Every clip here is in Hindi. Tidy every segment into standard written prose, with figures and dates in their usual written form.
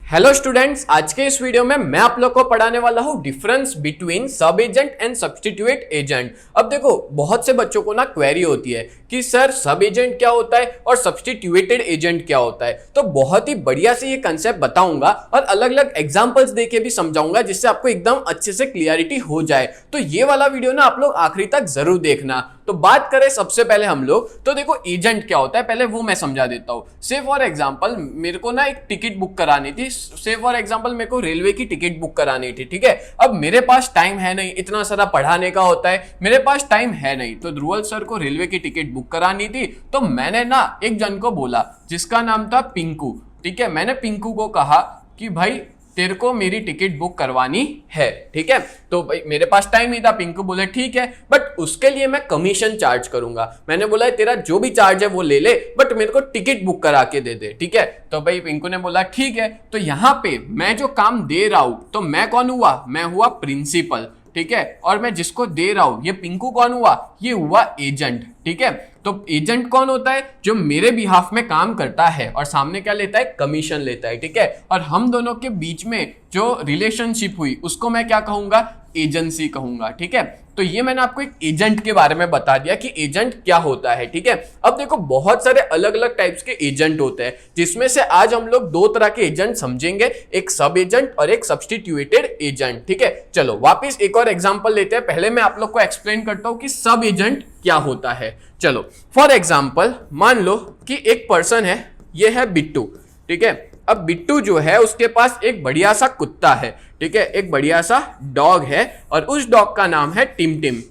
हेलो स्टूडेंट्स, आज के इस वीडियो में मैं आप लोग को पढ़ाने वाला हूं डिफरेंस बिटवीन सब एजेंट एंड सब्स्टिट्यूट एजेंट। अब देखो, बहुत से बच्चों को ना क्वेरी होती है कि सर सब एजेंट क्या होता है और सब्स्टिट्यूटेड एजेंट क्या होता है। तो बहुत ही बढ़िया से ये कंसेप्ट बताऊंगा और अलग अलग एग्जांपल्स देके भी समझाऊंगा जिससे आपको एकदम अच्छे से क्लियरिटी हो जाए। तो ये वाला वीडियो ना आप लोग आखिरी तक जरूर देखना। तो बात करें सबसे पहले हम लोग, तो देखो एजेंट क्या होता है पहले वो मैं समझा देता हूं। से फॉर एग्जांपल मेरे को ना एक टिकट बुक करानी थी। से फॉर एग्जांपल मेरे को रेलवे की टिकट बुक करानी थी, ठीक है। अब मेरे पास टाइम है नहीं, इतना सारा पढ़ाने का होता है, मेरे पास टाइम है नहीं। तो ध्रुवल सर को रेलवे की टिकट बुक करानी थी। तो मैंने ना एक जन को बोला जिसका नाम था पिंकू, ठीक है। मैंने पिंकू को कहा कि भाई तेरे को मेरी टिकट बुक करवानी है, ठीक है। तो भाई मेरे पास टाइम नहीं था। पिंकू बोले ठीक है, बट उसके लिए मैं कमीशन चार्ज करूंगा। मैंने बोला तेरा जो भी चार्ज है वो ले ले, बट मेरे को टिकट बुक करा के दे दे, ठीक है। तो भाई पिंकू ने बोला ठीक है। तो यहां पे मैं जो काम दे रहा हूं, तो मैं कौन हुआ? मैं हुआ प्रिंसिपल, ठीक है। और मैं जिसको दे रहा हूं, ये पिंकू कौन हुआ? ये हुआ एजेंट, ठीक है। तो एजेंट कौन होता है? जो मेरे बिहाफ में काम करता है और सामने क्या लेता है? कमीशन लेता है, ठीक है। और हम दोनों के बीच में जो रिलेशनशिप हुई उसको मैं क्या कहूंगा? एजेंसी कहूंगा, ठीक है। तो ये मैंने आपको एक एजेंट के बारे में बता दिया कि एजेंट क्या होता है, ठीक है। अब देखो बहुत सारे अलग अलग टाइप्स के एजेंट होते हैं, जिसमें से आज हम लोग दो तरह के एजेंट समझेंगे, एक सब एजेंट और एक सब्स्टिट्यूटेड एजेंट, ठीक है। चलो वापस एक और एग्जांपल लेते हैं। पहले मैं आप लोग को एक्सप्लेन करता हूं कि सब एजेंट क्या होता है। चलो फॉर एग्जांपल मान लो कि एक पर्सन है, ये है बिट्टू, ठीक है। अब बिट्टू जो है उसके पास एक बढ़िया सा कुत्ता है, ठीक है, एक बढ़िया सा डॉग है और उस डॉग का नाम है टिम टिम,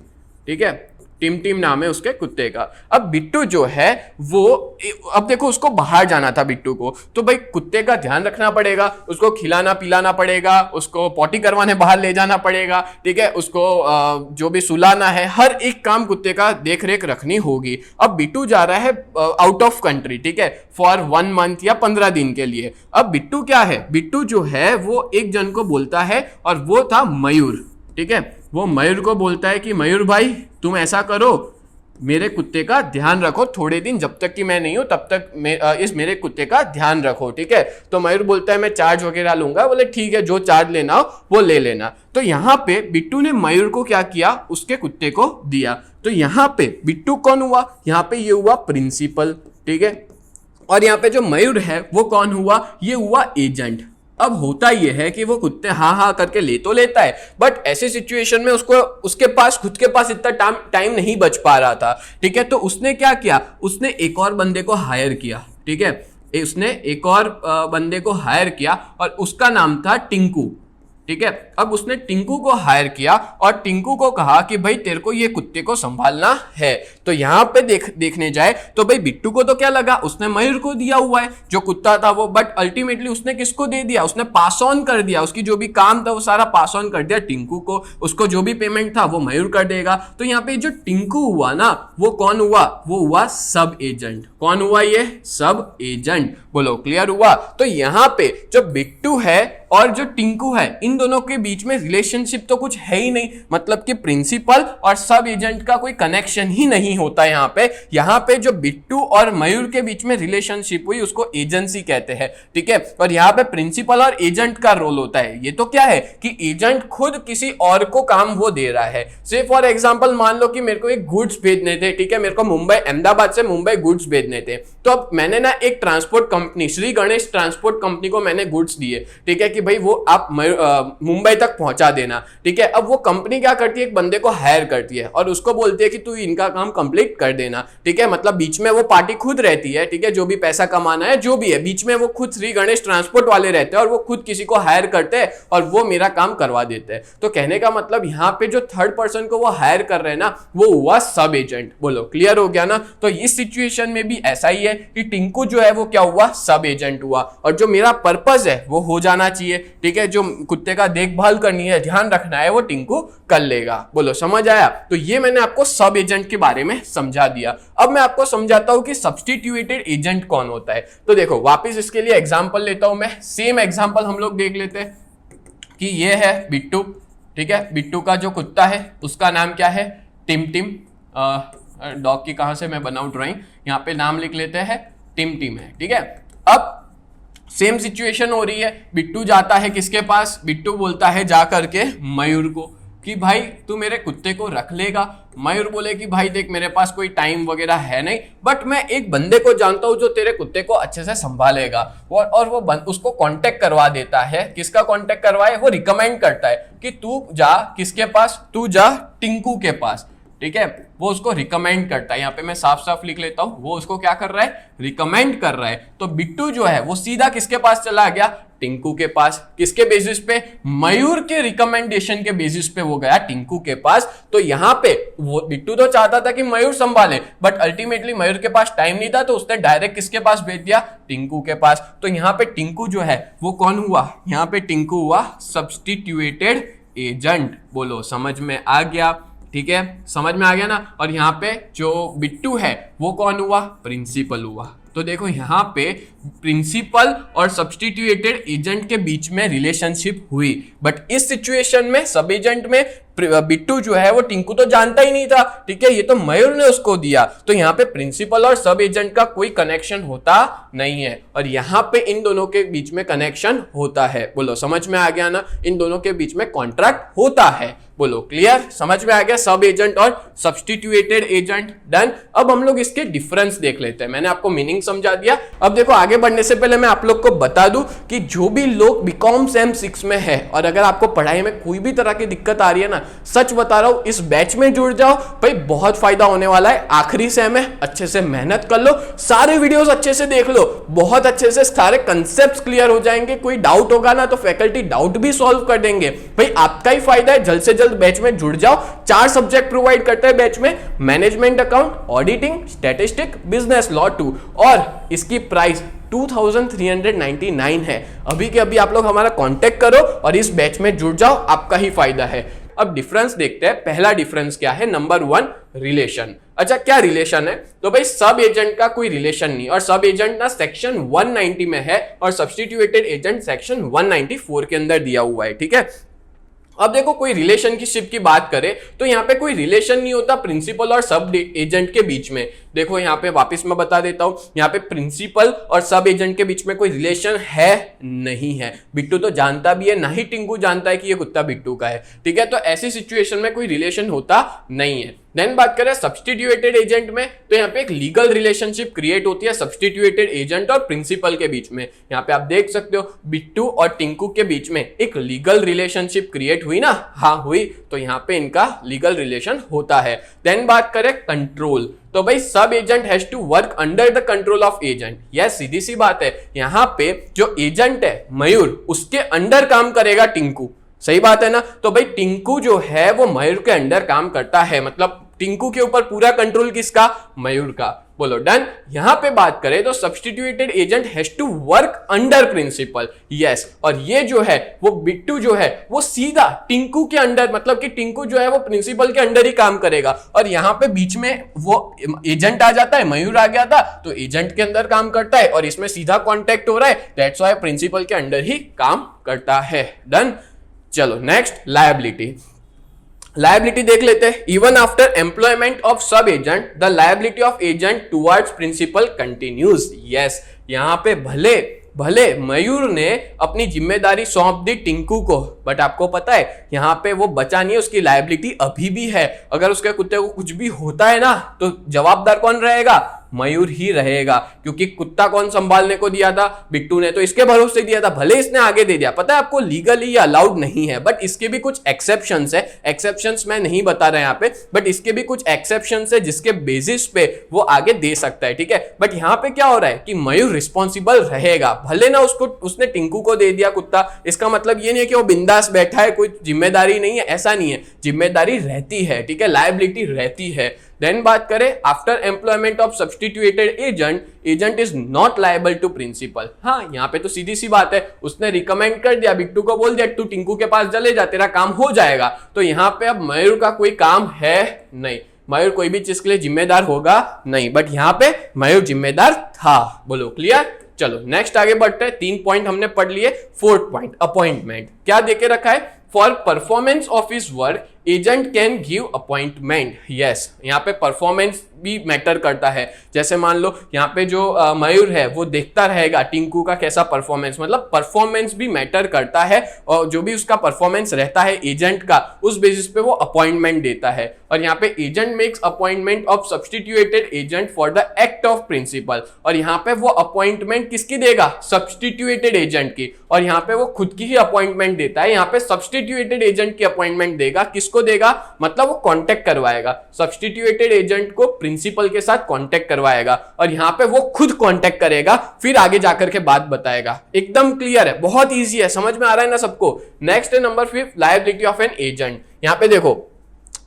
ठीक है। टिम टिम नाम है उसके कुत्ते का। अब बिट्टू जो है वो, अब देखो उसको बाहर जाना था बिट्टू को, तो भाई कुत्ते का ध्यान रखना पड़ेगा, उसको खिलाना पिलाना पड़ेगा, उसको पॉटी करवाने बाहर ले जाना पड़ेगा, ठीक है। उसको जो भी सुलाना है, हर एक काम कुत्ते का देख रेख रखनी होगी। अब बिट्टू जा रहा है आउट ऑफ कंट्री, ठीक है, फॉर 1 मंथ या 15 दिन के लिए। अब बिट्टू क्या है? बिट्टू जो है वो एक जन को बोलता है और वो था मयूर, ठीक है। वो मयूर को बोलता है कि मयूर भाई तुम ऐसा करो, मेरे कुत्ते का ध्यान रखो थोड़े दिन, जब तक कि मैं नहीं हूं तब तक इस मेरे कुत्ते का ध्यान रखो, ठीक है। तो मयूर बोलता है मैं चार्ज वगैरह लूंगा। बोले ठीक है, जो चार्ज लेना हो वो ले लेना। तो यहाँ पे बिट्टू ने मयूर को क्या किया? उसके कुत्ते को दिया। तो यहाँ पे बिट्टू कौन हुआ? यहाँ पे ये हुआ प्रिंसिपल, ठीक है। और यहाँ पे जो मयूर है वो कौन हुआ? ये हुआ एजेंट। अब होता यह है कि वो कुत्ते हाँ हाँ करके ले तो लेता है, बट ऐसे सिचुएशन में उसको उसके पास खुद के पास इतना टाइम नहीं बच पा रहा था, ठीक है। तो उसने क्या किया? उसने एक और बंदे को हायर किया, ठीक है। उसने एक और बंदे को हायर किया और उसका नाम था टिंकू, ठीक है। अब उसने टिंकू को हायर किया और टिंकू को कहा कि भाई तेरे को ये कुत्ते को संभालना है। तो यहाँ पे देखने जाए तो भाई बिट्टू को तो क्या लगा? उसने मयूर को दिया हुआ है जो कुत्ता था वो, बट अल्टीमेटली उसने किसको दे दिया? उसने पास ऑन कर दिया, उसकी जो भी काम था वो सारा पास ऑन कर दिया टिंकू को। उसको जो भी पेमेंट था वो मयूर कर देगा। तो यहाँ पे जो टिंकू हुआ ना, वो कौन हुआ? वो हुआ सब एजेंट। कौन हुआ? ये सब एजेंट। बोलो क्लियर हुआ? तो यहाँ पे जो बिट्टू है और जो टिंकू है, इन दोनों के बीच में रिलेशनशिप तो कुछ है ही नहीं, मतलब कि प्रिंसिपल और सब एजेंट का कोई कनेक्शन ही नहीं होता यहाँ पे। यहाँ पे जो बिट्टू और मयूर के बीच में रिलेशनशिप हुई उसको एजेंसी कहते हैं, ठीक है। और यहाँ पे प्रिंसिपल और एजेंट का रोल होता है। ये तो क्या है कि एजेंट खुद किसी और को काम वो दे रहा है। से फॉर एग्जाम्पल मान लो कि मेरे को एक गुड्स भेजने थे, ठीक है। मेरे को मुंबई, अहमदाबाद से मुंबई गुड्स भेजने थे। तो अब मैंने ना एक transport company, Shri Ganesh transport company को मैंने गुड्स दिए, ठीक है, कि भाई वो आप मुंबई तक पहुंचा देना, ठीक है। अब वो कंपनी क्या करती है? एक बंदे को हायर करती है और उसको बोलती है कि तू इनका काम कंप्लीट कर देना, ठीक है। मतलब बीच में वो पार्टी खुद रहती है, ठीक है, जो भी पैसा कमाना है जो भी है, बीच में वो खुद श्री गणेश ट्रांसपोर्ट वाले रहते हैं और वो खुद किसी को हायर करते हैं और वो मेरा काम करवा देते हैं। तो कहने का मतलब यहाँ पे जो थर्ड पर्सन को वो हायर कर रहे हैं ना, वो हुआ सब एजेंट। बोलो क्लियर हो गया ना? तो इस सिचुएशन में भी ऐसा ही है कि टिंकू जो है वो क्या हुआ? सब एजेंट हुआ। और जो मेरा पर्पस है वो हो जाना चाहिए, ठीक है। जो कुत्ते का देखभाल करनी है, ध्यान रखना है, वो टिंकू कर लेगा। बोलो समझ आया? तो ये मैंने आपको सब एजेंट के बारे में समझा दिया। अब मैं आपको समझाता हूं कि सब्स्टिट्यूटेड एजेंट कौन होता है। तो देखो वापस इसके लिए एग्जांपल लेता हूं मैं। सेम एग्जांपल हम लोग देख लेते हैं कि ये है बिट्टू, ठीक है। बिट्टू का जो कुत्ता है उसका नाम क्या है? Tim Tim. डॉग की कहां से मैं बनाऊं ड्राइंग? यहाँ पे नाम लिख लेते हैं, टिम टिम है, ठीक है। अब सेम सिचुएशन हो रही है, बिट्टू जाता है किसके पास, बिट्टू बोलता है जा करके मयूर को कि भाई तू मेरे कुत्ते को रख लेगा। मयूर बोले कि भाई देख मेरे पास कोई टाइम वगैरह है नहीं, बट मैं एक बंदे को जानता हूं जो तेरे कुत्ते को अच्छे से संभालेगा। और वो उसको कांटेक्ट करवा देता है। किसका कांटेक्ट करवाए, वो रिकमेंड करता है कि तू जा किसके पास, तू जा टिंकू के पास, ठीक है। वो उसको रिकमेंड करता है, यहाँ पे मैं साफ साफ लिख लेता हूं, वो उसको क्या कर रहा है, रिकमेंड कर रहा है। तो बिट्टू जो है वो सीधा किसके पास चला गया, टिंकू के पास। किसके बेसिस पे, मयूर के रिकमेंडेशन के बेसिस पे वो गया टिंकू के पास। तो यहाँ पे वो बिट्टू तो चाहता था कि मयूर संभाले, बट अल्टीमेटली मयूर के पास टाइम नहीं था, तो उसने डायरेक्ट किसके पास भेज दिया, टिंकू के पास। तो यहाँ पे टिंकू जो है वो कौन हुआ, यहाँ पे टिंकू हुआ सब्स्टिट्यूटेड एजेंट। बोलो समझ में आ गया, ठीक है, समझ में आ गया ना। और यहाँ पे जो बिट्टू है वो कौन हुआ, प्रिंसिपल हुआ। तो देखो यहाँ पे प्रिंसिपल और सब्स्टिट्यूटेड एजेंट के बीच में रिलेशनशिप हुई, बट इस सिचुएशन में सब एजेंट में बिट्टू जो है वो टिंकू तो जानता ही नहीं था, ठीक है, ये तो मयूर ने उसको दिया। तो यहाँ पे प्रिंसिपल और सब एजेंट का कोई कनेक्शन होता नहीं है, और यहाँ पे इन दोनों के बीच में कनेक्शन होता है। बोलो समझ में आ गया ना, इन दोनों के बीच में कॉन्ट्रैक्ट होता है। बोलो क्लियर, समझ में आ गया, सब एजेंट और सब्स्टिट्यूटेड एजेंट। डन। अब हम लोग इसके डिफरेंस देख लेते हैं। मैंने आपको मीनिंग समझा दिया। अब देखो आगे बढ़ने से पहले मैं आप लोग को बता दूं कि जो भी लोग बीकॉम सेम 6 में है और अगर आपको पढ़ाई में कोई भी तरह की दिक्कत आ रही है ना, सच बता रहा हूं, इस बैच में जुड़ जाओ भाई, बहुत फायदा होने वाला है। आखिरी सेम है, अच्छे से मेहनत कर लो, सारे वीडियोस अच्छे से देख लो, बहुत अच्छे से सारे कंसेप्ट क्लियर हो जाएंगे। कोई डाउट होगा ना तो फैकल्टी डाउट भी सॉल्व कर देंगे। भाई आपका ही फायदा है, जल्द से जल्द बैच में जुड़ जाओ। 4 सब्जेक्ट प्रोवाइड करते हैं बैच में, management account, auditing, statistic, business law 2, और इसकी प्राइस 2399 है। अभी के अभी आप लोग हमारा कांटेक्ट करो और इस बैच में जुड़ जाओ, आपका ही फायदा है। अब डिफरेंस देखते हैं। पहला डिफरेंस क्या है, नंबर 1 रिलेशन। अच्छा क्या रिलेशन है, तो भाई सब एजेंट का कोई रिलेशन नहीं, और सब एजेंट ना सेक्शन 190 में है और सब्स्टिट्यूटेड एजेंट सेक्शन 194 के अंदर दिया हुआ है, ठीक है। अब देखो कोई रिलेशनशिप की बात करें तो यहाँ पे कोई रिलेशन नहीं होता प्रिंसिपल और सब एजेंट के बीच में। देखो यहाँ पे वापस मैं बता देता हूँ, यहाँ पे प्रिंसिपल और सब एजेंट के बीच में कोई रिलेशन है नहीं है। बिट्टू तो जानता भी है, ना ही टिंकू जानता है कि ये कुत्ता बिट्टू का है, ठीक है। तो ऐसी सिचुएशन में कोई रिलेशन होता नहीं है। देन बात करें सब्स्टिट्यूटेड एजेंट में, तो यहाँ पे एक लीगल रिलेशनशिप क्रिएट होती है सब्स्टिट्यूटेड एजेंट और प्रिंसिपल के बीच में। यहाँ पे आप देख सकते हो बिट्टू और टिंकू के बीच में एक लीगल रिलेशनशिप क्रिएट हुई ना, हाँ हुई, तो यहाँ पे इनका लीगल रिलेशन होता है। देन बात करें कंट्रोल, तो भाई sub agent has to work under the control of agent. यह सीधी सी बात है, यहाँ पे जो एजेंट है मयूर, उसके अंडर काम करेगा टिंकू, सही बात है ना। तो भाई टिंकू जो है वो मयूर के अंडर काम करता है, मतलब टिंकू के ऊपर पूरा कंट्रोल किसका, मयूर का। बोलो डन। यहां पे बात करें तो substituted agent has to work under principal, yes. और ये जो है वो बिट्टू जो है वो सीधा टिंकू के अंडर, मतलब कि टिंकू जो है वो प्रिंसिपल के अंडर ही काम करेगा। और यहां पे बीच में वो एजेंट आ जाता है, मयूर आ गया था तो एजेंट के अंदर काम करता है, और इसमें सीधा कॉन्टेक्ट हो रहा है, दैट्स व्हाई प्रिंसिपल के अंडर ही काम करता है। डन। चलो नेक्स्ट लायबिलिटी। लायबिलिटी देख लेते हैं। Even after employment of sub agent the liability of agent towards principal continues. Yes, यहां पे भले मयूर ने अपनी जिम्मेदारी सौंप दी टिंकू को, बट आपको पता है यहां पे वो बचा नहीं है, उसकी लायबिलिटी अभी भी है। अगर उसके कुत्ते को कुछ भी होता है ना तो जवाबदार कौन रहेगा, मयूर ही रहेगा, क्योंकि कुत्ता कौन संभालने को दिया था, बिट्टू ने, तो इसके भरोसे दिया था। भले इसने आगे दे दिया, पता है आपको लीगली अलाउड नहीं है, बट इसके भी कुछ एक्सेप्शंस है। एक्सेप्शंस मैं नहीं बता रहा यहाँ पे, बट इसके भी कुछ एक्सेप्शंस है जिसके बेसिस पे वो आगे दे सकता है, ठीक है। बट यहाँ पे क्या हो रहा है कि मयूर रिस्पॉन्सिबल रहेगा, भले ना उसने टिंकू को दे दिया कुत्ता, इसका मतलब ये नहीं है कि वो बिंदास बैठा है, कोई जिम्मेदारी नहीं है, ऐसा नहीं है, जिम्मेदारी रहती है, ठीक है, लायबिलिटी रहती है। देन बात करें after employment of substituted agent is not liable to principal. हाँ, यहाँ पे तो सीधी सी बात है, उसने रिकमेंड कर दिया, बिट्टू को बोल दिया तू टिंकू के पास चले जा, तेरा काम हो जाएगा। तो यहाँ पे अब मयूर का कोई काम है नहीं, मयूर कोई भी चीज के लिए जिम्मेदार होगा नहीं, बट यहाँ पे मयूर जिम्मेदार था। बोलो क्लियर। चलो नेक्स्ट आगे बढ़ते हैं। 3 पॉइंट हमने पढ़ लिए। 4th point appointment. क्या देके रखा है for performance of his work agent can give appointment. Yes, यहाँ पे परफॉर्मेंस भी मैटर करता है। जैसे मान लो यहाँ पे जो मयूर है वो देखता रहेगा टिंकू का कैसा परफॉर्मेंस, मतलब परफॉर्मेंस भी मैटर करता है, और जो भी उसका परफॉर्मेंस रहता है एजेंट का, उस बेसिस पे वो अपॉइंटमेंट देता है। और यहाँ पे agent makes appointment of substituted agent for the act of principal, और यहाँ पे वो अपॉइंटमेंट किसकी देगा, सब्सटीट्यूटेड एजेंट की, और यहाँ पे वो खुद की ही अपॉइंटमेंट देता है। यहाँ पे सब्सटीट्यूटेड एजेंट की अपॉइंटमेंट देगा, किसको देगा, मतलब वो कांटेक्ट करवाएगा, सब्सटीट्यूटेड एजेंट को प्रिंसिपल के साथ कांटेक्ट करवाएगा, और यहाँ पे वो खुद कांटेक्ट करेगा, फिर आगे जाकर के बात बताएगा। एकदम क्लियर है, बहुत इजी है, समझ में आ रहा है ना सबको। नेक्स्ट है number 5, liability of an agent. यहाँ पे देखो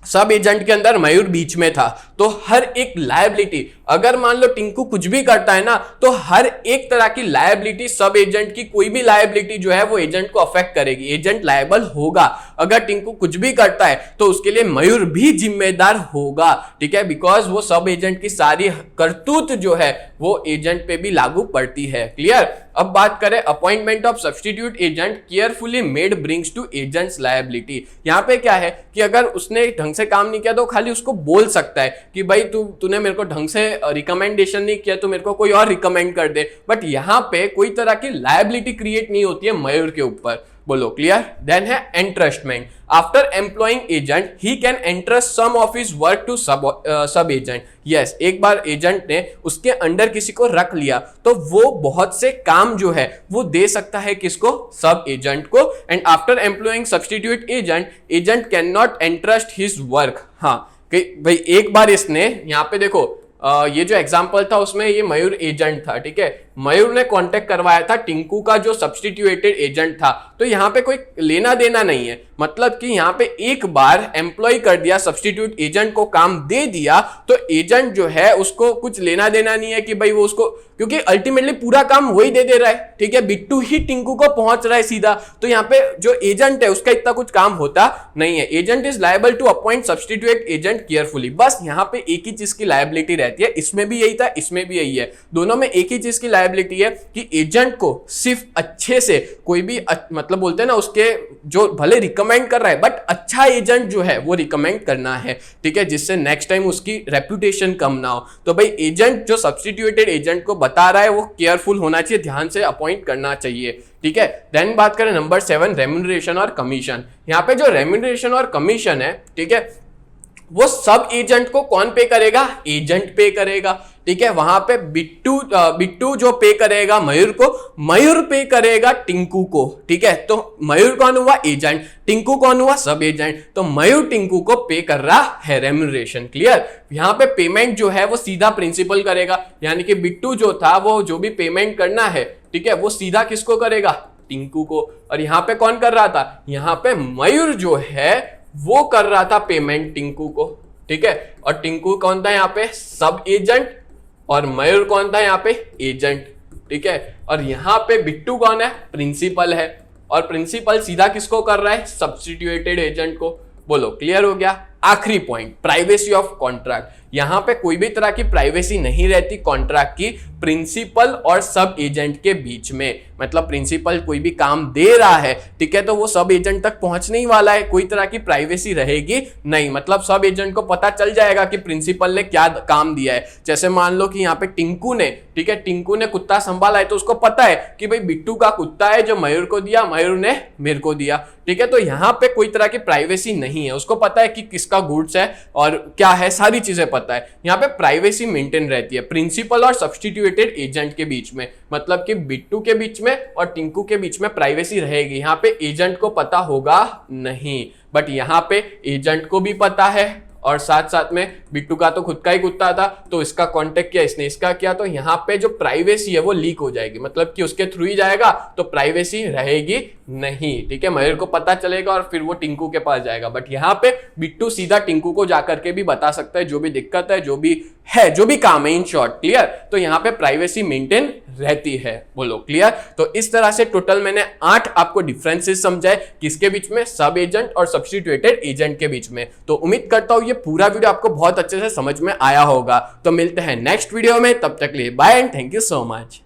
सब एजेंट के अंदर मयूर बीच में था, तो हर एक लायबिलिटी, अगर मान लो टिंकू कुछ भी करता है ना, तो हर एक तरह की लायबिलिटी, सब एजेंट की कोई भी लायबिलिटी जो है वो एजेंट को अफेक्ट करेगी, एजेंट लायबल होगा। अगर टिंकू कुछ भी करता है तो उसके लिए मयूर भी जिम्मेदार होगा, ठीक है, बिकॉज वो सब एजेंट की सारी करतूत जो है वो एजेंट पे भी लागू पड़ती है। क्लियर। अब बात करें appointment of substitute agent carefully made brings to agent's liability. यहाँ पे क्या है कि अगर उसने ढंग से काम नहीं किया तो खाली उसको बोल सकता है कि भाई तूने मेरे को ढंग से रिकमेंडेशन नहीं किया तो मेरे को कोई और रिकमेंड कर दे, बट यहाँ पे कोई तरह की लायबिलिटी क्रिएट नहीं होती है मयूर के ऊपर। बोलो क्लियर। देन है entrustment. After employing agent he can entrust some of his work to subagent. Yes, एक बार एजेंट ने उसके अंडर किसी को रख लिया तो वो बहुत से काम जो है वो दे सकता है किसको, सब एजेंट को। And after employing substitute agent, agent can not entrust his work. हाँ भाई, एक बार इसने यहाँ पे देखो ये जो एग्जाम्पल था उसमें ये मयूर एजेंट था, ठीक है, मयूर ने कांटेक्ट करवाया था टिंकू का जो सब्स्टिट्यूटेड एजेंट था, तो यहाँ पे कोई लेना देना नहीं है, मतलब कि यहाँ पे एक बार एम्प्लॉय कर दिया, सब्स्टिट्यूट एजेंट को काम दे दिया, तो एजेंट जो है उसको कुछ लेना देना नहीं है कि भाई वो उसको, क्योंकि अल्टीमेटली पूरा काम वही दे रहा है, ठीक है, बिट्टू ही टिंकू को पहुंच रहा है सीधा, तो यहाँ पे जो एजेंट है उसका इतना कुछ काम होता नहीं है। Agent is liable to appoint substitute agent carefully. बस यहाँ पे एक ही चीज की लायबिलिटी रहती है, इसमें भी यही था, इसमें भी यही है, दोनों में एक ही चीज की लायबिलिटी है कि एजेंट को सिर्फ अच्छे से कोई भी मतलब बोलते हैं ना, उसके जो भले रिकमेंड कर रहा है बट अच्छा एजेंट जो है वो रिकमेंड करना है, ठीक है, जिससे नेक्स्ट टाइम उसकी रेपुटेशन कम ना हो। तो भाई एजेंट जो सब्स्टिट्यूटेड एजेंट को बता रहा है वो केयरफुल होना चाहिए, ध्यान से अपॉइंट करना चाहिए, ठीक है। देन बात करें नंबर 7, रेम्यूनरेशन और कमीशन। यहाँ पे जो रेम्यूनरेशन और कमीशन है, ठीक है, वो सब एजेंट को कौन पे करेगा, एजेंट पे करेगा, ठीक है। वहां पे बिट्टू जो पे करेगा मयूर को, मयूर पे करेगा टिंकू को, ठीक है। तो मयूर कौन हुआ, एजेंट, टिंकू कौन हुआ, सब एजेंट, तो मयूर टिंकू को पे कर रहा है रेम्यूनरेशन। क्लियर। यहाँ पे पेमेंट जो है वो सीधा प्रिंसिपल करेगा, यानी कि बिट्टू जो था वो जो भी पेमेंट करना है, ठीक है, वो सीधा किसको करेगा, टिंकू को। और यहाँ पे कौन कर रहा था, यहाँ पे मयूर जो है वो कर रहा था पेमेंट टिंकू को, ठीक है। और टिंकू कौन था यहाँ पे, सब एजेंट, और मयूर कौन था यहाँ पे, एजेंट, ठीक है। और यहाँ पे बिट्टू कौन है, प्रिंसिपल है, और प्रिंसिपल सीधा किसको कर रहा है, सब्स्टिट्यूटेड एजेंट को। बोलो क्लियर हो गया। आखिरी पॉइंट, प्राइवेसी ऑफ कॉन्ट्रैक्ट। यहां पे कोई भी तरह की प्राइवेसी नहीं रहती कॉन्ट्रैक्ट की प्रिंसिपल और सब एजेंट के बीच में। मतलब प्रिंसिपल कोई भी काम दे रहा है, ठीक है, तो वो सब एजेंट तक पहुंचने ही वाला है, कोई तरह की प्राइवेसी रहेगी नहीं। मतलब सब एजेंट को पता चल जाएगा कि प्रिंसिपल ने क्या काम दिया है। जैसे मान लो कि यहाँ पे टिंकू ने, ठीक है, टिंकू ने कुत्ता संभाला है, तो उसको पता है कि भाई बिट्टू का कुत्ता है जो मयूर को दिया, मयूर ने मेरे को दिया, ठीक है। तो यहाँ पे कोई तरह की प्राइवेसी नहीं है, उसको पता है कि किसका गुड्स है और क्या है, सारी चीजें पता है। यहाँ पे प्राइवेसी मेंटेन रहती है प्रिंसिपल और सब्स्टिट्यूटेड एजेंट के बीच में, मतलब कि बिट्टू के बीच में और टिंकू के बीच में प्राइवेसी रहेगी। यहाँ पे एजेंट को पता होगा नहीं, बट यहाँ पे एजेंट को भी पता है, और साथ साथ में बिट्टू का तो खुद का ही कुत्ता था, तो इसका कांटेक्ट किया, इसने इसका किया, तो यहाँ पे जो प्राइवेसी है वो लीक हो जाएगी, मतलब कि उसके थ्रू ही जाएगा तो प्राइवेसी रहेगी नहीं, ठीक है। मयूर को पता चलेगा और फिर वो टिंकू के पास जाएगा, बट यहाँ पे बिट्टू सीधा टिंकू को जाकर के भी बता सकता है जो भी दिक्कत है, जो भी काम है, इन शॉर्ट। क्लियर। तो यहाँ पे प्राइवेसी मेंटेन रहती है। बोलो क्लियर। तो इस तरह से टोटल मैंने 8 आपको डिफरेंसेस समझाए, किसके बीच में, सब एजेंट और सब्स्टिट्यूटेड एजेंट के बीच में। तो उम्मीद करता हूं ये पूरा वीडियो आपको बहुत अच्छे से समझ में आया होगा। तो मिलते हैं नेक्स्ट वीडियो में, तब तक के लिए bye and thank you so much.